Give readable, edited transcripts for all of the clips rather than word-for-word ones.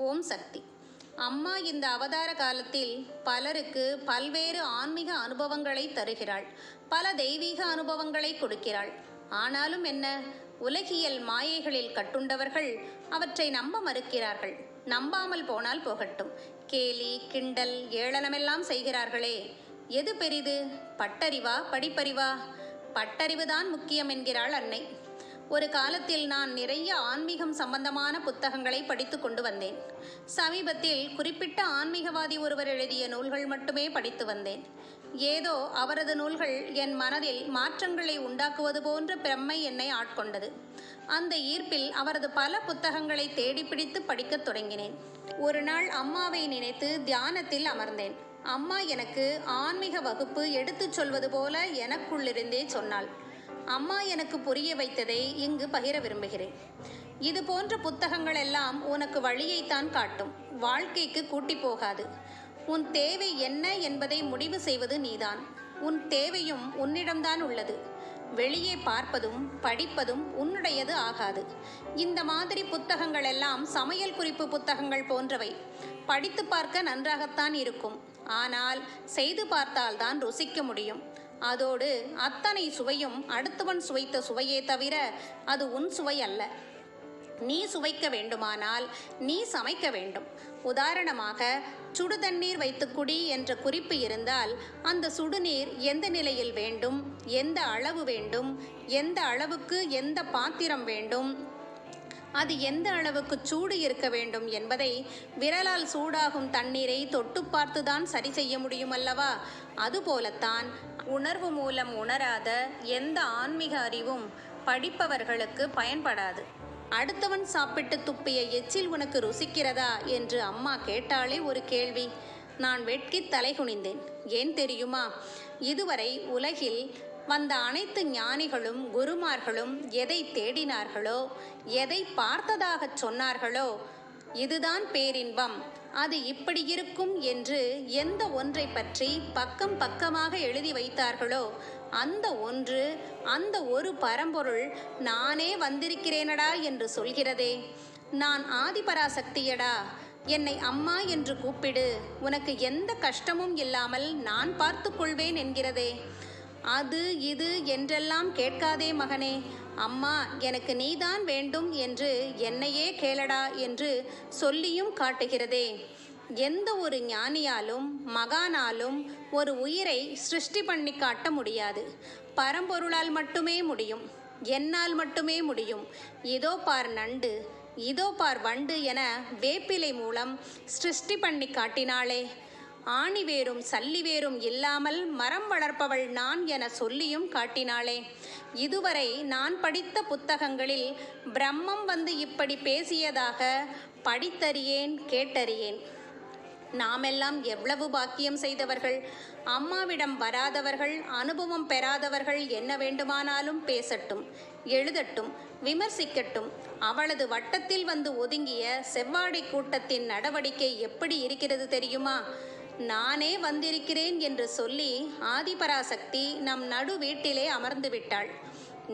ஓம் சக்தி. அம்மா இந்த அவதார காலத்தில் பலருக்கு பல்வேறு ஆன்மீக அனுபவங்களை தருகிறாள். பல தெய்வீக அனுபவங்களை கொடுக்கிறாள். ஆனாலும் என்ன, உலகியல் மாயைகளில் கட்டுண்டவர்கள் அவற்றை நம்ப மறுக்கிறார்கள். நம்பாமல் போனால் போகட்டும், கேலி கிண்டல் ஏளனமெல்லாம் செய்கிறார்களே. எது பெரிது, பட்டறிவா படிப்பறிவா? பட்டறிவுதான் முக்கியம் என்கிறாள் அன்னை. ஒரு காலத்தில் நான் நிறைய ஆன்மீகம் சம்பந்தமான புத்தகங்களை படித்து கொண்டு வந்தேன். சமீபத்தில் குறிப்பிட்ட ஆன்மீகவாதி ஒருவர் எழுதிய நூல்கள் மட்டுமே படித்து வந்தேன். ஏதோ அவரது நூல்கள் என் மனதில் மாற்றங்களை உண்டாக்குவது போன்ற பிரம்மை என்னை ஆட்கொண்டது. அந்த ஈர்ப்பில் அவரது பல புத்தகங்களை தேடி பிடித்து படிக்கத் தொடங்கினேன். ஒரு நாள் அம்மாவை நினைத்து தியானத்தில் அமர்ந்தேன். அம்மா எனக்கு ஆன்மீக வகுப்பு எடுத்துச் சொல்வது போல எனக்குள்ளிருந்தே சொன்னாள். அம்மா எனக்கு புரிய வைத்ததை இங்கு பகிர விரும்புகிறேன். இது போன்ற புத்தகங்கள் எல்லாம் உனக்கு வழியைத்தான் காட்டும், வாழ்க்கைக்கு கூட்டி போகாது. உன் தேவை என்ன என்பதை முடிவு செய்வது நீதான். உன் தேவையும் உன்னிடம்தான் உள்ளது. வெளியே பார்ப்பதும் படிப்பதும் உன்னுடையது ஆகாது. இந்த மாதிரி புத்தகங்கள் எல்லாம் சமையல் குறிப்பு புத்தகங்கள் போன்றவை. படித்து பார்க்க நன்றாகத்தான் இருக்கும், ஆனால் செய்து பார்த்தால்தான் ருசிக்க முடியும். அதோடு அத்தனை சுவையும் அடுத்தவன் சுவைத்த சுவையே தவிர அது உன் சுவை அல்ல. நீ சுவைக்க வேண்டுமானால் நீ சமைக்க வேண்டும். உதாரணமாக, சுடுதண்ணீர் வைத்து குடி என்ற குறிப்பு இருந்தால் அந்த சுடுநீர் எந்த நிலையில் வேண்டும், எந்த அளவு வேண்டும், எந்த அளவுக்கு எந்த பாத்திரம் வேண்டும், அது எந்த அளவுக்கு சூடு இருக்க வேண்டும் என்பதை விரலால் சூடாகும் தண்ணீரை தொட்டு பார்த்துதான் சரி செய்ய முடியும் அல்லவா? அதுபோலத்தான் உணர்வு மூலம் உணராத எந்த ஆன்மீக அறிவும் படிப்பவர்களுக்கு பயன்படாது. அடுத்தவன் சாப்பிட்டு துப்பிய எச்சில் உனக்கு ருசிக்கிறதா என்று அம்மா கேட்டாலே ஒரு கேள்வி. நான் வெட்கி தலைகுனிந்தேன். ஏன் தெரியுமா? இதுவரை உலகில் வந்த அனைத்து ஞானிகளும் குருமார்களும் எதை தேடினார்களோ, எதை பார்த்ததாக சொன்னார்களோ, இதுதான் பேரின்பம், அது இப்படி இருக்கும் என்று எந்த ஒன்றை பற்றி பக்கம் பக்கமாக எழுதி வைத்தார்களோ, அந்த ஒன்று, அந்த ஒரு பரம்பொருள் நானே வந்திருக்கிறேனடா என்று சொல்கிறதே. நான் ஆதிபராசக்தியடா, என்னை அம்மா என்று கூப்பிடு, உனக்கு எந்த கஷ்டமும் இல்லாமல் நான் பார்த்து கொள்வேன் என்கிறதே. அது இது என்றெல்லாம் கேட்காதே மகனே. அம்மா, எனக்கு நீதான் வேண்டும் என்று என்னையே கேளடா என்று சொல்லியும் காட்டுகிறதே. எந்த ஒரு ஞானியாலும் மகானாலும் ஒரு உயிரை சிருஷ்டி பண்ணி காட்ட முடியாது. பரம்பொருளால் மட்டுமே முடியும், என்னால் மட்டுமே முடியும். இதோ பார் நண்டு, இதோ பார் வண்டு என வேப்பிலை மூலம் சிருஷ்டி பண்ணி காட்டினாளே. ஆணி வேரும் சல்லி வேரும் இல்லாமல் மரம் வளர்ப்பவள் நான் என சொல்லியும் காட்டினாளே. இதுவரை நான் படித்த புத்தகங்களில் பிரம்மம் வந்து இப்படி பேசியதாக படித்தறியேன், கேட்டறியேன். நாமெல்லாம் எவ்வளவு பாக்கியம் செய்தவர்கள்! அம்மாவிடம் வராதவர்கள், அனுபவம் பெறாதவர்கள் என்ன வேண்டுமானாலும் பேசட்டும், எழுதட்டும், விமர்சிக்கட்டும். அவளது வட்டத்தில் வந்து ஒதுங்கிய செவ்வாடை கூட்டத்தின் நடவடிக்கை எப்படி இருக்கிறது தெரியுமா? நானே வந்திருக்கிறேன் என்று சொல்லி ஆதிபராசக்தி நம் நடு வீட்டிலே அமர்ந்து விட்டாள்.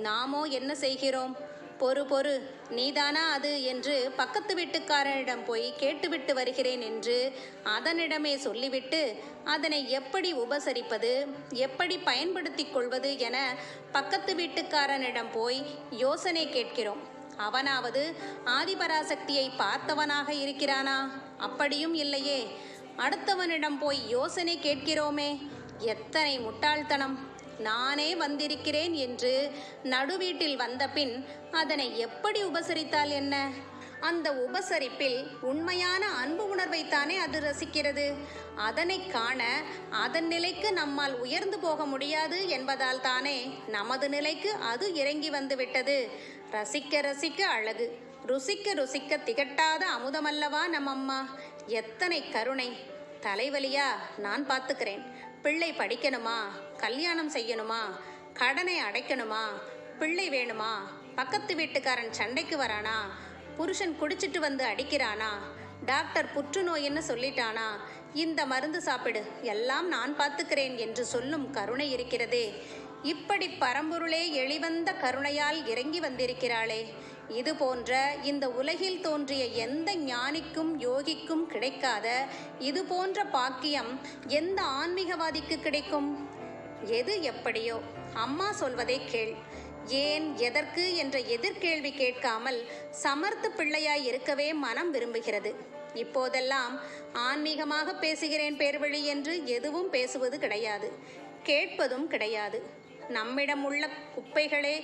நாமோ என்ன செய்கிறோம்? பொறு நீதானா அது என்று பக்கத்து வீட்டுக்காரனிடம் போய் கேட்டுவிட்டு வருகிறேன் என்று அதனிடமே சொல்லிவிட்டு அதனை எப்படி உபசரிப்பது, எப்படி பயன்படுத்தி கொள்வது என பக்கத்து வீட்டுக்காரனிடம் போய் யோசனை கேட்கிறோம். அவனாவது ஆதிபராசக்தியை பார்த்தவனாக இருக்கிறானா? அப்படியும் இல்லையே. அடுத்தவனிடம் போய் யோசனை கேட்கிறோமே, எத்தனை முட்டாள்தனம்! நானே வந்திருக்கிறேன் என்று நடுவீட்டில் வந்த பின் அதனை எப்படி உபசரித்தால் என்ன? அந்த உபசரிப்பில் உண்மையான அன்பு உணர்வைத்தானே அது ரசிக்கிறது. அதனை காண அதன் நிலைக்கு நம்மால் உயர்ந்து போக முடியாது என்பதால் தானே நமது நிலைக்கு அது இறங்கி வந்து விட்டது. ரசிக்க ரசிக்க அழகு, ருசிக்க ருசிக்க திகட்டாத அமுதமல்லவா நம் அம்மா. எத்தனை கருணை! தலைவலியா? நான் பார்த்துக்கிறேன். பிள்ளை படிக்கணுமா, கல்யாணம் செய்யணுமா, கடனை அடைக்கணுமா, பிள்ளை வேணுமா, பக்கத்து வீட்டுக்காரன் சண்டைக்கு வரானா, புருஷன் குடிச்சிட்டு வந்து அடிக்கிறானா, டாக்டர் புற்றுநோயின்னு சொல்லிட்டானா, இந்த மருந்து சாப்பிடு, எல்லாம் நான் பார்த்துக்கிறேன் என்று சொல்லும் கருணை இருக்கிறதே. இப்படி பரம்பொருளே எளிவந்த கருணையால் இறங்கி வந்திருக்கிறாளே. இது போன்ற இந்த உலகில் தோன்றிய எந்த ஞானிக்கும் யோகிக்கும் கிடைக்காத இது போன்ற பாக்கியம் எந்த ஆன்மீகவாதிக்கு கிடைக்கும்? எது எப்படியோ அம்மா சொல்வதை கேள். ஏன், எதற்கு என்ற எதிர்கேள்வி கேட்காமல் சமர்த்த பிள்ளையாய் இருக்கவே மனம் விரும்புகிறது. இப்போதெல்லாம் ஆன்மீகமாக பேசுகிறேன் பேர்வழி என்று எதுவும் பேசுவது கிடையாது, கேட்பதும் கிடையாது. நம்மிடம் உள்ள குப்பைகளே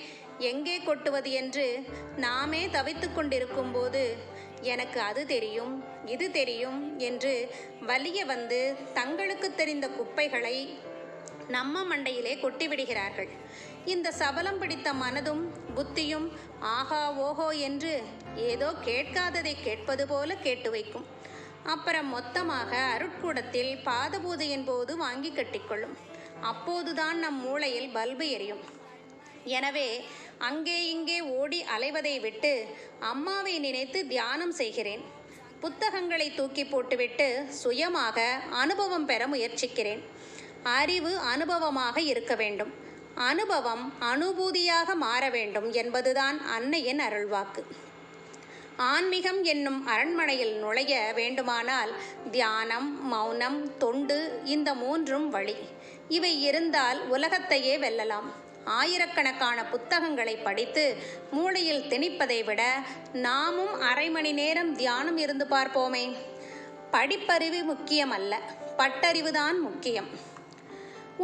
எங்கே கொட்டுவது என்று நாமே தவித்து கொண்டிருக்கும் போது எனக்கு அது தெரியும் இது தெரியும் என்று வலிய வந்து தங்களுக்கு தெரிந்த குப்பைகளை நம்ம மண்டையிலே கொட்டிவிடுகிறார்கள். இந்த சபலம் பிடித்த மனதும் புத்தியும் ஆஹா ஓஹோ என்று ஏதோ கேட்காததை கேட்பது போல கேட்டு வைக்கும். அப்புறம் மொத்தமாக அருட்கூடத்தில் பாத பூஜையின் போது வாங்கி கட்டிக்கொள்ளும். அப்போதுதான் நம் மூளையில் பல்பு எரியும். எனவே அங்கே இங்கே ஓடி அலைவதை விட்டு அம்மாவை நினைத்து தியானம் செய்கிறேன். புத்தகங்களை தூக்கி போட்டுவிட்டு சுயமாக அனுபவம் பெற முயற்சிக்கிறேன். அறிவு அனுபவமாக இருக்க வேண்டும், அனுபவம் அனுபூதியாக மாற வேண்டும் என்பதுதான் அன்னையின் அருள்வாக்கு. ஆன்மீகம் என்னும் அரண்மனையில் நுழைய வேண்டுமானால் தியானம், மௌனம், தொண்டு இந்த மூன்றும் வழி. இவை இருந்தால் உலகத்தையே வெல்லலாம். ஆயிரக்கணக்கான புத்தகங்களை படித்து மூளையில் திணிப்பதை விட நாமும் அரை மணி நேரம் தியானம் இருந்து பார்ப்போமே. படிப்பறிவு முக்கியமல்ல, பட்டறிவுதான் முக்கியம்.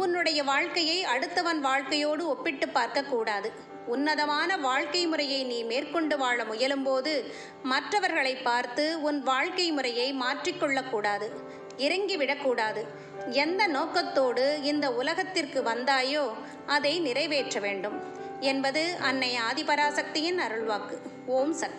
உன்னுடைய வாழ்க்கையை அடுத்தவன் வாழ்க்கையோடு ஒப்பிட்டு பார்க்கக்கூடாது. உன்னதமான வாழ்க்கை முறையை நீ மேற்கொண்டு வாழ முயலும்போது மற்றவர்களை பார்த்து உன் வாழ்க்கை முறையை மாற்றிக்கொள்ளக்கூடாது, இறங்கிவிடக்கூடாது. எந்த நோக்கத்தோடு இந்த உலகத்திற்கு வந்தாயோ அதை நிறைவேற்ற வேண்டும் என்பது அன்னை ஆதிபராசக்தியின் அருள்வாக்கு. ஓம் சக்தி.